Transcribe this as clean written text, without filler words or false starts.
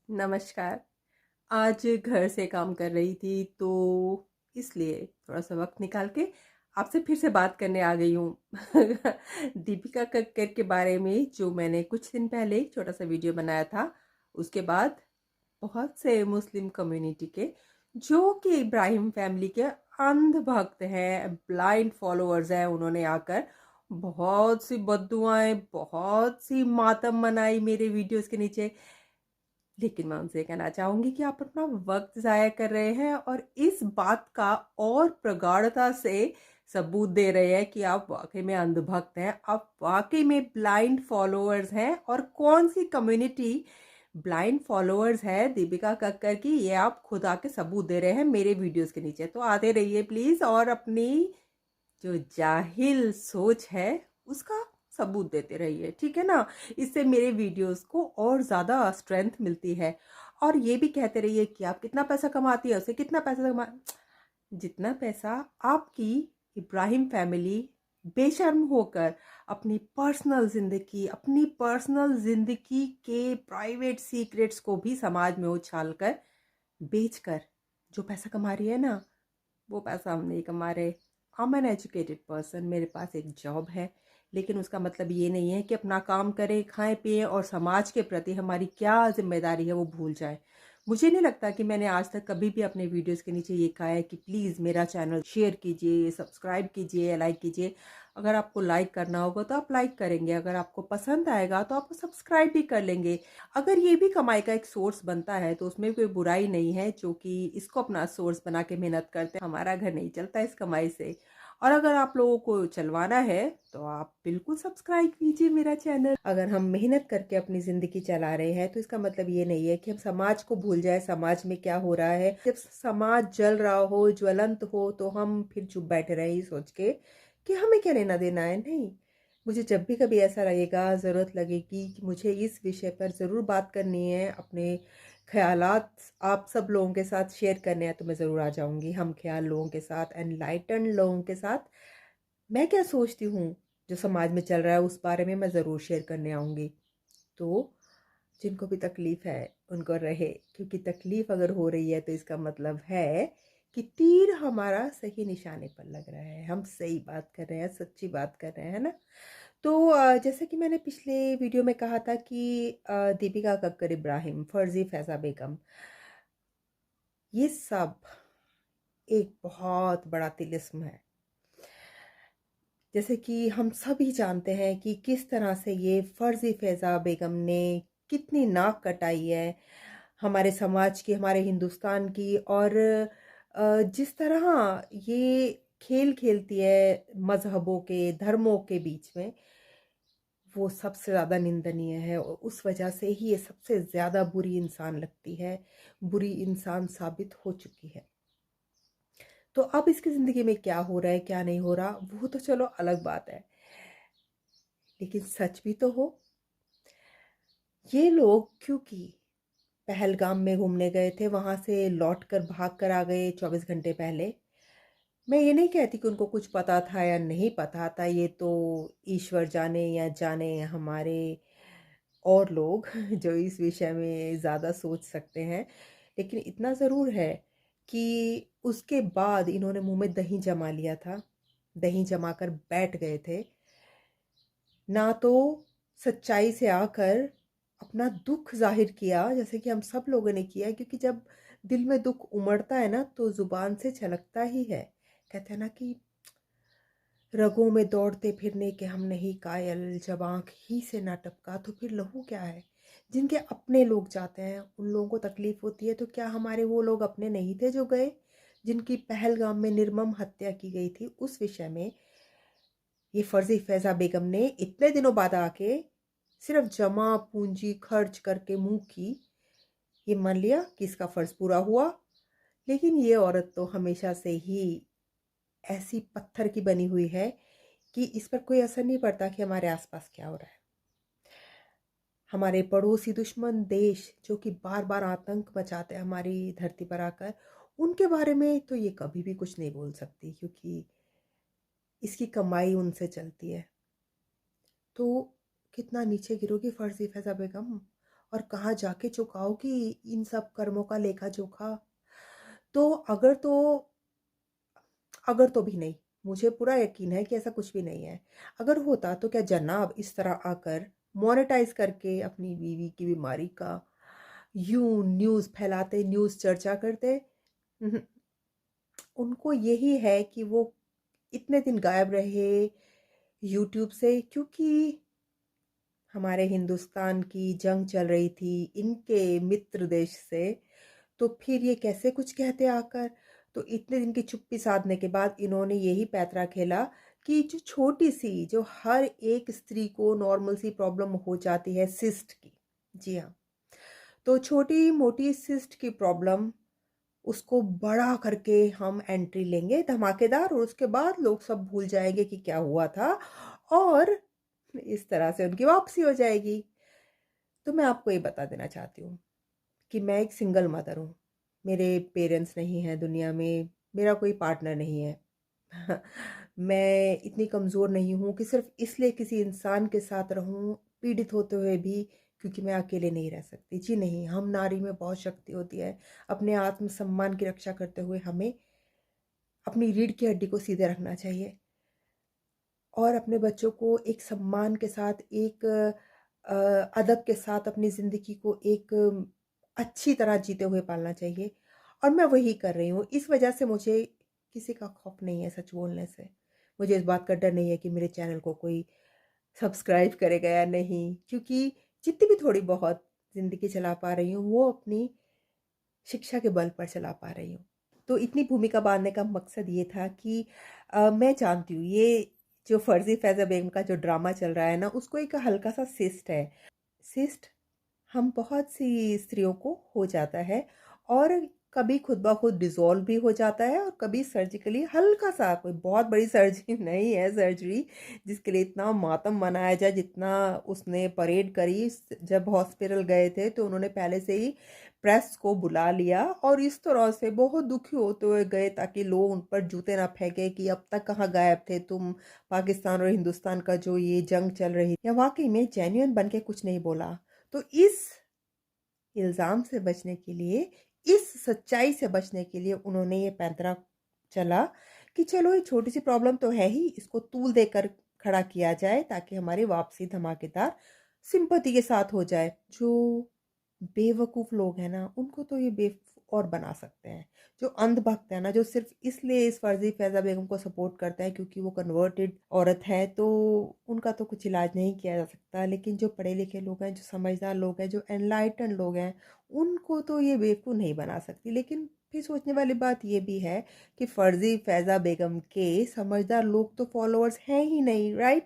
नमस्कार। आज घर से काम कर रही थी तो इसलिए थोड़ा-सा वक़्त निकाल के आपसे फिर से बात करने आ गई हूँ। दीपिका कक्कर के बारे में जो मैंने कुछ दिन पहले एक छोटा-सा वीडियो बनाया था, उसके बाद बहुत से मुस्लिम कम्युनिटी के जो कि इब्राहिम फैमिली के अंध भक्त हैं, ब्लाइंड फॉलोअर्स हैं, उन्होंने आकर बहुत सी बद्दुआएँ, बहुत सी मातम मनाई मेरे वीडियोज़ के नीचे। लेकिन मैं उनसे कहना चाहूँगी कि आप अपना वक़्त ज़ाया कर रहे हैं और इस बात का और प्रगाढ़ता से सबूत दे रहे हैं कि आप वाक़ई में अंधभक्त हैं, आप वाक़ई में ब्लाइंड फ़ॉलोअर्स हैं और कौन-सी कम्युनिटी ब्लाइंड फ़ॉलोअर्स है दीपिका कक्कर की, ये आप खुद आके सबूत दे रहे हैं मेरे वीडियोज़ के नीचे। तो आते रहिए प्लीज़ और अपनी जो जाहिल सोच है उसका सबूत देते रहिए, ठीक है ना? इससे मेरे वीडियोस को और ज़्यादा स्ट्रेंथ मिलती है। और ये भी कहते रहिए कि आप कितना पैसा कमाती है, उससे कितना पैसा कमा जितना पैसा आपकी इब्राहिम फैमिली बेशर्म होकर अपनी पर्सनल ज़िंदगी के प्राइवेट सीक्रेट्स को भी समाज में उछालकर, बेचकर जो पैसा कमा रही है ना, वो पैसा हम नहीं कमा रहे। I am an educated person, मेरे पास एक जॉब है, लेकिन उसका मतलब ये नहीं है कि अपना काम करें, खाएं पिएं और समाज के प्रति हमारी क्या जिम्मेदारी है वो भूल जाएं। मुझे नहीं लगता कि मैंने आज तक कभी भी अपने वीडियोस के नीचे ये कहा है कि प्लीज़ मेरा चैनल शेयर कीजिए, सब्सक्राइब कीजिए, लाइक कीजिए। अगर आपको लाइक करना होगा तो आप लाइक करेंगे, अगर आपको पसंद आएगा तो आप सब्सक्राइब भी कर लेंगे। अगर ये भी कमाई का एक सोर्स बनता है तो उसमें कोई बुराई नहीं है, जो कि इसको अपना सोर्स बना के मेहनत करते हैं। हमारा घर नहीं चलता इस कमाई से। और अगर आप लोगों को चलवाना है तो आप बिल्कुल सब्सक्राइब कीजिए मेरा चैनल। अगर हम मेहनत करके अपनी ज़िंदगी चला रहे हैं तो इसका मतलब ये नहीं है कि हम समाज को भूल जाए, समाज में क्या हो रहा है। जब समाज जल रहा हो, ज्वलंत हो, तो हम फिर चुप बैठे रहे सोच के कि हमें क्या लेना देना है। नहीं, मुझे जब भी कभी ऐसा लगेगा, ज़रूरत लगेगी कि मुझे इस विषय पर ज़रूर बात करनी है, अपने ख़यालात आप सब लोगों के साथ शेयर करने हैं, तो मैं ज़रूर आ जाऊँगी। हम ख़याल लोगों के साथ, एनलाइटेंड लोगों के साथ मैं क्या सोचती हूँ, जो समाज में चल रहा है उस बारे में मैं ज़रूर शेयर करने आऊँगी। तो जिनको भी तकलीफ़ है उनको रहे, क्योंकि तकलीफ़ अगर हो रही है तो इसका मतलब है कि तीर हमारा सही निशाने पर लग रहा है, हम सही बात कर रहे हैं, सच्ची बात कर रहे हैं, है ना? तो जैसे कि मैंने पिछले वीडियो में कहा था कि दीपिका कक्कर इब्राहिम, फर्जी फैज़ा बेगम, ये सब एक बहुत बड़ा तिलिस्म है। जैसे कि हम सभी जानते हैं कि किस तरह से ये फर्जी फैज़ा बेगम ने कितनी नाक कटाई है हमारे समाज की, हमारे हिंदुस्तान की। और जिस तरह ये खेल खेलती है मज़हबों के, धर्मों के बीच में, वो सबसे ज़्यादा निंदनीय है और उस वजह से ही ये सबसे ज़्यादा बुरी इंसान लगती है, बुरी इंसान साबित हो चुकी है। तो अब इसकी ज़िंदगी में क्या हो रहा है, क्या नहीं हो रहा, वो तो चलो अलग बात है, लेकिन सच भी तो हो। ये लोग क्योंकि पहलगाम में घूमने गए थे, वहाँ से लौटकर भाग कर आ गए 24 घंटे पहले। मैं ये नहीं कहती कि उनको कुछ पता था या नहीं पता था, ये तो ईश्वर जाने या जाने हमारे और लोग जो इस विषय में ज़्यादा सोच सकते हैं। लेकिन इतना ज़रूर है कि उसके बाद इन्होंने मुँह में दही जमा लिया था, दही जमाकर बैठ गए थे। ना तो सच्चाई से आकर अपना दुख ज़ाहिर किया जैसे कि हम सब लोगों ने किया, क्योंकि जब दिल में दुख उमड़ता है ना तो ज़ुबान से छलकता ही है। कहते हैं ना कि रगों में दौड़ते फिरने के हम नहीं कायल, जब आँख ही से ना टपका तो फिर लहू क्या है। जिनके अपने लोग जाते हैं उन लोगों को तकलीफ़ होती है, तो क्या हमारे वो लोग अपने नहीं थे जो गए, जिनकी पहलगाम में निर्मम हत्या की गई थी। उस विषय में ये फर्जी फैज़ा बेगम ने इतने दिनों बाद आके सिर्फ जमा पूंजी खर्च करके मुंह की, ये मान लिया कि इसका फ़र्ज़ पूरा हुआ। लेकिन ये औरत तो हमेशा से ही ऐसी पत्थर की बनी हुई है कि इस पर कोई असर नहीं पड़ता कि हमारे आसपास क्या हो रहा है। हमारे पड़ोसी दुश्मन देश जो कि बार बार आतंक मचाते हैं हमारी धरती पर आकर, उनके बारे में तो ये कभी भी कुछ नहीं बोल सकती, क्योंकि इसकी कमाई उनसे चलती है। तो कितना नीचे गिरोगी फर्जी फैज़ा बेगम। और कहाँ जाके चुकाओगी इन सब कर्मों का लेखा-जोखा? तो अगर तो भी नहीं, मुझे पूरा यकीन है कि ऐसा कुछ भी नहीं है। अगर होता तो क्या जनाब इस तरह आकर मोनेटाइज़ करके अपनी बीवी की बीमारी का यूँ न्यूज़ फैलाते, न्यूज़ चर्चा करते? उहुँ, उनको यही है कि वो इतने दिन गायब रहे यूट्यूब से क्योंकि हमारे हिंदुस्तान की जंग चल रही थी इनके मित्र देश से, तो फिर ये कैसे कुछ कहते आकर? तो इतने दिन की चुप्पी साधने के बाद इन्होंने यही पैंतरा खेला कि जो छोटी-सी, जो हर एक स्त्री को नॉर्मल सी प्रॉब्लम हो जाती है सिस्ट की। जी हाँ, तो छोटी-मोटी सिस्ट की प्रॉब्लम उसको बड़ा करके हम एंट्री लेंगे धमाकेदार और उसके बाद लोग सब भूल जाएँगे कि क्या हुआ था और इस तरह से उनकी वापसी हो जाएगी। तो मैं आपको ये बता देना चाहती हूँ कि मैं एक सिंगल मदर हूँ। मेरे पेरेंट्स नहीं हैं दुनिया में, मेरा कोई पार्टनर नहीं है। मैं इतनी कमज़ोर नहीं हूँ कि सिर्फ़ इसलिए किसी इंसान के साथ रहूँ, पीड़ित होते हुए भी क्योंकि मैं अकेले नहीं रह सकती। जी नहीं, हम नारी में बहुत शक्ति होती है। अपने आत्म-सम्मान की रक्षा करते हुए हमें अपनी रीढ़ की हड्डी को सीधे रखना चाहिए और अपने बच्चों को एक सम्मान के साथ, एक अदब के साथ अपनी ज़िंदगी को एक अच्छी तरह जीते हुए पालना चाहिए और मैं वही कर रही हूँ। इस वजह से मुझे किसी का खौफ नहीं है सच बोलने से। मुझे इस बात का डर नहीं है कि मेरे चैनल को कोई सब्सक्राइब करेगा या नहीं, क्योंकि जितनी भी थोड़ी बहुत ज़िंदगी चला पा रही हूँ, वो अपनी शिक्षा के बल पर चला पा रही हूँ। तो इतनी भूमिका बाँधने का मकसद ये था कि मैं जानती हूँ ये जो फ़र्ज़ी फ़ैज़ा बेगम का जो ड्रामा चल रहा है ना, उसको एक हल्का-सा सिस्ट है। सिस्ट हम बहुत सी स्त्रियों को हो जाता है और कभी खुद ब खुद डिज़ॉल्व भी हो जाता है और कभी सर्जिकली हल्का-सा कोई बहुत बड़ी सर्जरी नहीं है सर्जरी जिसके लिए इतना मातम मनाया जाए जितना उसने परेड करी जब हॉस्पिटल गए थे तो उन्होंने पहले से ही प्रेस को बुला लिया और इस तरह से बहुत दुखी होते हुए गए ताकि लोग उन पर जूते ना फेंके कि अब तक कहाँ गायब थे तुम, पाकिस्तान और हिंदुस्तान का जो ये जंग चल रही या वाक़ई में जेन्युइन बन के कुछ नहीं बोला। तो इस इल्ज़ाम से बचने के लिए, इस सच्चाई से बचने के लिए उन्होंने ये पैंतरा चला कि चलो ये छोटी-सी प्रॉब्लम तो है ही, इसको तूल देकर खड़ा किया जाए ताकि हमारी वापसी धमाकेदार सिंपैथी के साथ हो जाए। जो बेवकूफ़ लोग हैं ना, उनको तो ये बेवकूफ़ और बना सकते हैं। जो अंधभक्त हैं ना, जो सिर्फ़ इसलिए इस फ़र्ज़ी फ़ैज़ा बेगम को सपोर्ट करते हैं क्योंकि वो कन्वर्टेड औरत है, तो उनका तो कुछ इलाज नहीं किया जा सकता। लेकिन जो पढ़े-लिखे लोग हैं, जो समझदार लोग हैं, जो एनलाइटेंड लोग हैं, उनको तो ये बेवकूफ़ नहीं बना सकती। लेकिन फिर सोचने वाली बात ये भी है कि फ़र्ज़ी फ़ैज़ा बेगम के समझदार लोग तो फ़ॉलोअर्स हैं ही नहीं, राइट?